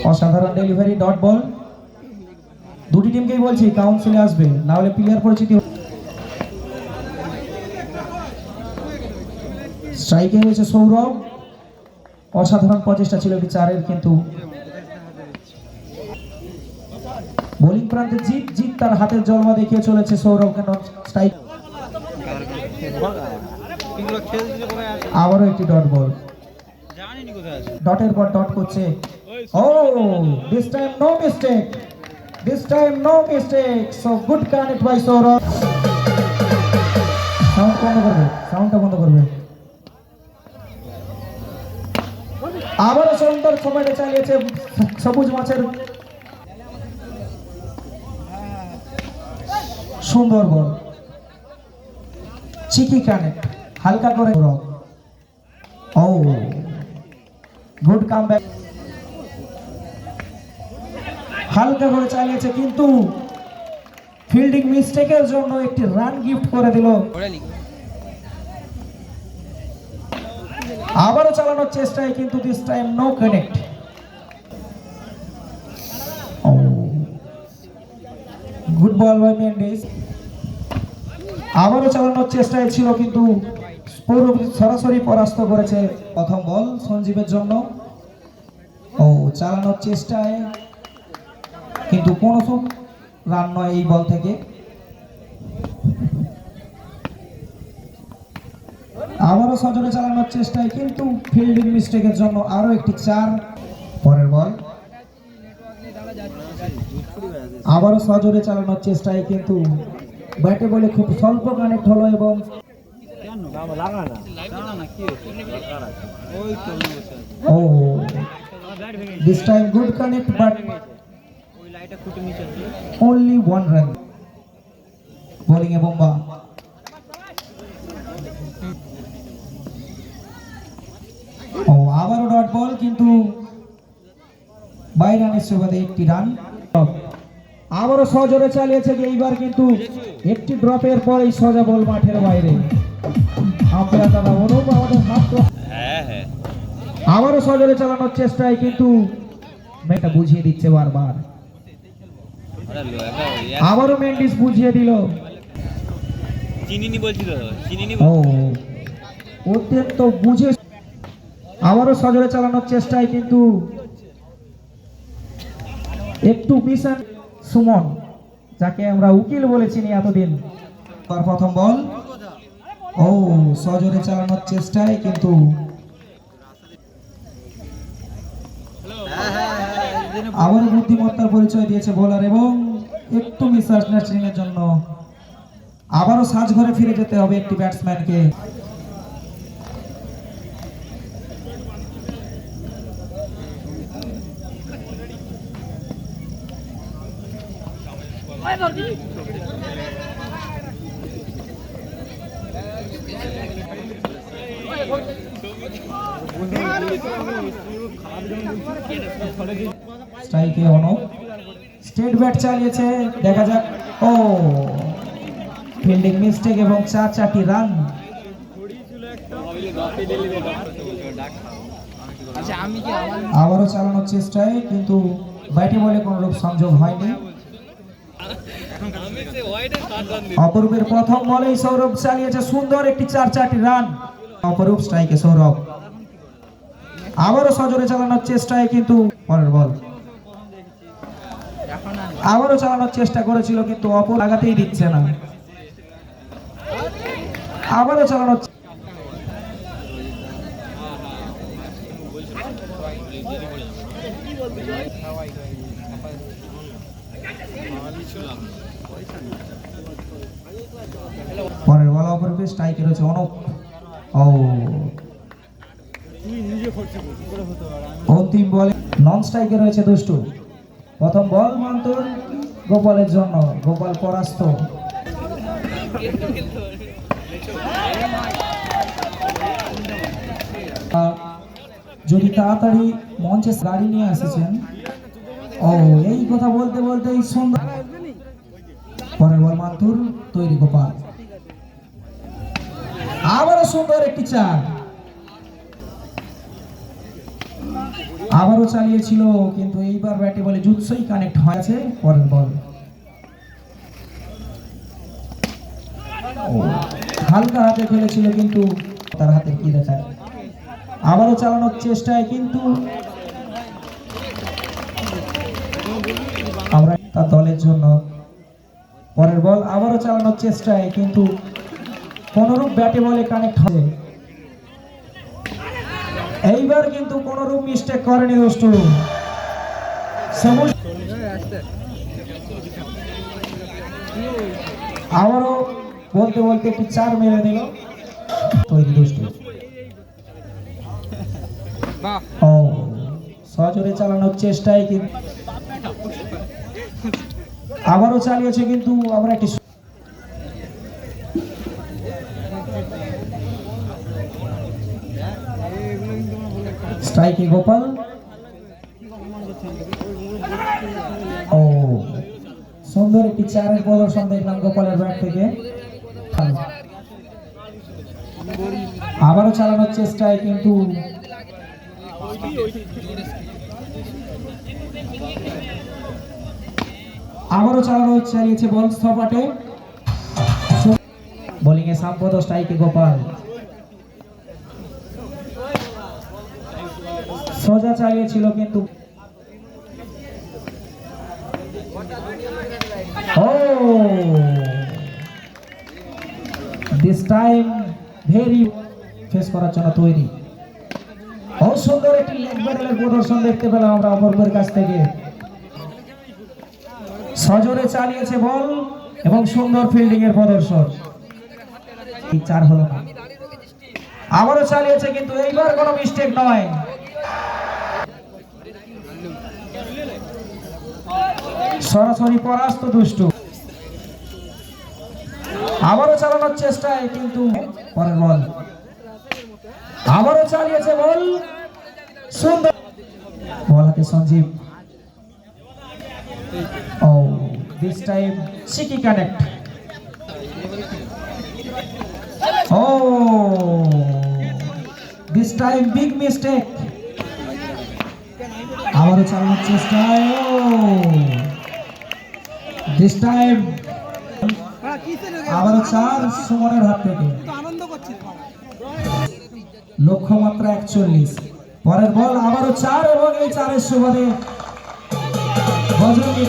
অসাধারণ delivery, dot ball. দুটি টিমকেই বলছি কাউন্সিলে আসবে, না হলে প্লেয়ার পরিচিতি। স্ট্রাইকে হয়েছে সৌরভ, অসাধারণ প্রচেষ্টা ছিল চারের, কিন্তু বোলিং প্রান্তে জিত তার হাতের জলমা দেখিয়ে চলেছে সৌরভকে। স্ট্রাইক, আবারও একটি ডট বল, ডটের পর ডট করছে। Oh this time no mistake, this time no mistake, so good connect by Sourav. Sound বন্ধ করবে, সাউন্ডটা বন্ধ করবে। আবারও সুন্দর সময়টা চালিয়েছে সবুজ মাছের, সুন্দর বল, চিকি কানেক্ট, হালকা করে। ও গুড কামব্যাক, হালকা করে চালিয়েছে, কিন্তু ফিল্ডিং মিস্টেকের জন্য একটি রান গিফট করে দিল। আবারও চালানোর চেষ্টায়, কিন্তু this time no connect. Good ball by Mendis. আবারও চালানোর চেষ্টায় ছিল, কিন্তু সরাসরি পরাস্ত করেছে। প্রথম বল সঞ্জীবের জন্য। ও চালানোর চেষ্টায়, কিন্তু কোনো রান নয় এই বল থেকে। আবারও সজোরে চালানোর চেষ্টায়, কিন্তু ফিল্ডিং মিস্টেকের জন্য আরো একটি 4। পরের বল আবারও সজোরে চালানোর চেষ্টায়, কিন্তু ব্যাটে বলে খুব স্বল্প কানেক্ট হলো, এবং oh this time good connect, but only 1 run. Bowling এ বোম্বা। ও আবারও ডট বল, কিন্তু 22 রানের সুবাদে একটি রান। আবারও সজোরে চালিয়েছে, এইবার কিন্তু একটি ড্রপের পর এই সোজা বল মাঠের বাইরে। আম্পায়ার দাদা অনুপ আমাদের হাত। আবারও সজোরে চালানোর চেষ্টায়, কিন্তু মেয়েটা বুঝিয়ে দিচ্ছে বারবার। আবারও মেন্ডিস বুঝিয়ে দিল। ও অত্যন্ত বুঝে। আবারও সজোরে চালানোর চেষ্টায়, কিন্তু একটু মিশন সুমন, যাকে আমরা উকিল বলেছিনি এতদিন। প্রথম বল, ও সজোরে চালানোর চেষ্টায়, কিন্তু আবারও বুদ্ধিমত্তার পরিচয় দিয়েছে বোলার, এবং একটু মিসআন্ডারস্ট্যান্ডিং এর জন্য আবারও সাজঘরে ফিরে যেতে হবে একটি ব্যাটসম্যানকে। স্ট্রাইকে অনুপ, স্টেট ব্যাট চালিয়েছে, দেখা যাক। ও ফিল্ডিং মিস্টেক এবং 4টি রান। আবারও চালানোর চেষ্টায়, কিন্তু ব্যাটে বলে কোন রূপ সংযোগ হয়নি। অপরূপের প্রথম বলেই সৌরভ চালিয়েছে সুন্দর একটি 4টি রান। অপরূপ স্ট্রাইকে সৌরভ, আবারও সজোরে চালানোর চেষ্টায়, কিন্তু পরের বল আবারও চালানোর চেষ্টা করেছিল, কিন্তু অপর লাগাতেই দিচ্ছে না। আবারও চালানোর, পরের বল অপরূপে স্ট্রাইকে রয়েছে অনুপ। ও অন্তিম বলে নন স্ট্রাইকে রয়েছে দুষ্টু। প্রথম বল মান্তুর গোপালের জন্য, গোপাল পরাস্ত। যদি তাড়াতাড়ি মঞ্চে গাড়ি নিয়ে এসেছেন। ও এই কথা বলতে বলতে সুন্দর। পরের বল মান্তুর, তৈরি গোপাল, আবারও সুন্দর একটি 4। আবারও চালিয়েছিল, কিন্তু এইবার ব্যাটে বলে জুৎসই কানেক্ট হয়েছে। পরের বল হালকা হাতে খেলেছিল, কিন্তু তার হাতে কি দেখায়। আবারও চালানোর চেষ্টায়, কিন্তু আমরা তার দলের জন্য। পরের বল আবারও চালানোর চেষ্টায়, কিন্তু কোনরূপ ব্যাটে বলে কানেক্ট হবে। এইবার কিন্তু কোনরূপ মিস্টেক করেনি দুষ্টু। আবারও বলতে বলতে একটি 4 মেরে দিল তৈরি দুষ্টু। ও সজোরে চালানোর চেষ্টায়, কিন্তু আবারও চালিয়েছে, কিন্তু আমরা একটি স্ট্রাইকে গোপাল। ও সুন্দর একটি 4-এর প্রদর্শন দেখলাম গোপালের ব্যাট থেকে। আবারও চালানোর চেষ্টায়, কিন্তু আবারও চালিয়েছে বল স্থপাটে। বোলিং এ সাম্পদ, স্ট্রাইকে গোপাল। সোজা চালিয়েছিল, কিন্তু দিস টাইম ভেরি ফেস করার জন্য তৈরি। সুন্দর একটি লেগ ব্যাটেলের প্রদর্শন দেখতে পেলাম আমরা অপরপের কাছ থেকে। সজোরে চালিয়েছে বল এবং সুন্দর ফিল্ডিং এর প্রদর্শন। 4 হলো না। আবারও চালিয়েছে, কিন্তু এইবার কোনো মিস্টেক নয়। সরাসরি পরাস্ত দুষ্টু। আবারও চালানোর চেষ্টায়, কিন্তু পরের বল আবারও চালিয়েছে বল সুন্দর। বল হাতে সঞ্জীব। ও দিস টাইম সিকি connect. Oh this time big mistake. আবারও চালানোর চেষ্টায়, দিস টাইম আবারও 4 সুমনের হাত থেকে। লক্ষ্যমাত্রা 41। পরের বল আবারও 4, এবং এই 4-এর সুবাদে বজরঙ্গী